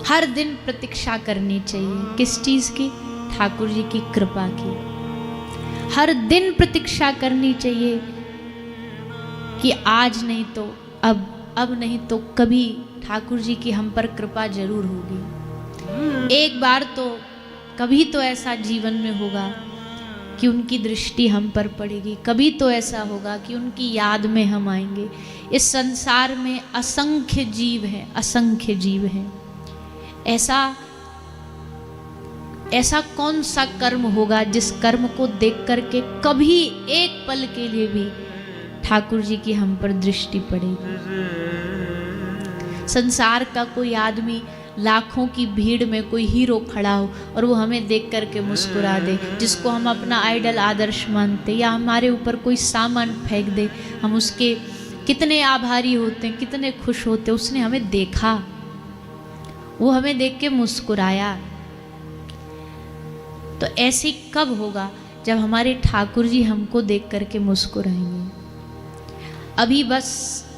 हर दिन प्रतीक्षा करनी चाहिए। किस चीज़ की? ठाकुर जी की कृपा की। हर दिन प्रतीक्षा करनी चाहिए कि आज नहीं तो अब नहीं तो कभी ठाकुर जी की हम पर कृपा जरूर होगी। एक बार तो कभी तो ऐसा जीवन में होगा कि उनकी दृष्टि हम पर पड़ेगी, कभी तो ऐसा होगा कि उनकी याद में हम आएंगे। इस संसार में असंख्य जीव हैं, असंख्य जीव हैं। ऐसा कौन सा कर्म होगा जिस कर्म को देख करके कभी एक पल के लिए भी ठाकुर जी की हम पर दृष्टि पड़ेगी। संसार का कोई आदमी लाखों की भीड़ में कोई हीरो खड़ा हो और वो हमें देख करके मुस्कुरा दे, जिसको हम अपना आइडल आदर्श मानते, या हमारे ऊपर कोई सामान फेंक दे, हम उसके कितने आभारी होते हैं, कितने खुश होते हैं। उसने हमें देखा, वो हमें देख के मुस्कुराया। तो ऐसे कब होगा? जब हमारे ठाकुर जी हमको देख करके मुस्कुराएंगे। अभी बस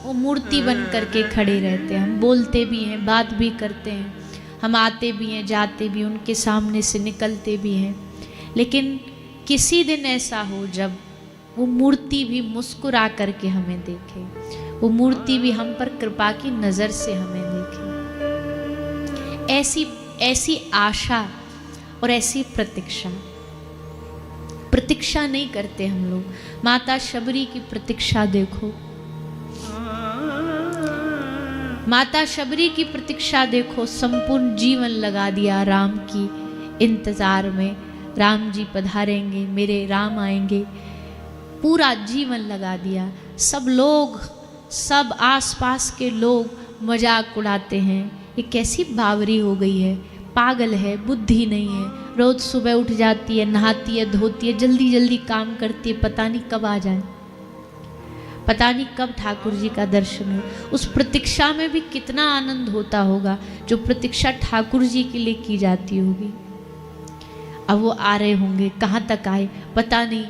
वो मूर्ति बन करके खड़े रहते हैं। हम बोलते भी हैं, बात भी करते हैं, हम आते भी हैं, जाते भी, उनके सामने से निकलते भी हैं, लेकिन किसी दिन ऐसा हो जब वो मूर्ति भी मुस्कुरा करके हमें देखे, वो मूर्ति भी हम पर कृपा की नज़र से हमें देखे। ऐसी आशा और ऐसी प्रतीक्षा नहीं करते हम लोग। माता शबरी की प्रतीक्षा देखो, माता शबरी की प्रतीक्षा देखो। संपूर्ण जीवन लगा दिया राम की इंतजार में, राम जी पधारेंगे, मेरे राम आएंगे, पूरा जीवन लगा दिया। सब लोग, सब आसपास के लोग मजाक उड़ाते हैं, ये कैसी बावरी हो गई है, पागल है, बुद्धि नहीं है, रोज सुबह उठ जाती है, नहाती है, धोती है, जल्दी जल्दी काम करती है, पता नहीं कब आ जाए, पता नहीं कब ठाकुर जी का दर्शन हो। उस प्रतीक्षा में भी कितना आनंद होता होगा जो प्रतीक्षा ठाकुर जी के लिए की जाती होगी। अब वो आ रहे होंगे, कहाँ तक आए पता नहीं,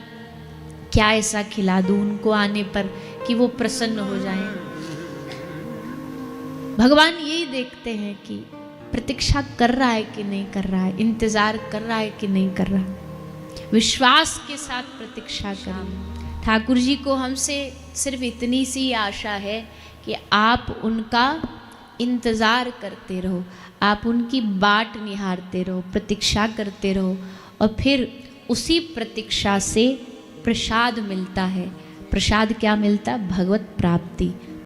क्या ऐसा खिला दूं उनको आने पर कि वो प्रसन्न हो जाएं। भगवान यही देखते हैं कि प्रतीक्षा कर रहा है कि नहीं कर रहा है, इंतजार कर रहा है कि नहीं कर रहा है। विश्वास के साथ प्रतीक्षा करें। ठाकुर जी को हमसे सिर्फ इतनी सी आशा है कि आप उनका इंतज़ार करते रहो, आप उनकी बाट निहारते रहो, प्रतीक्षा करते रहो, और फिर उसी प्रतीक्षा से प्रसाद मिलता है। प्रसाद क्या मिलता है? भगवत प्राप्ति।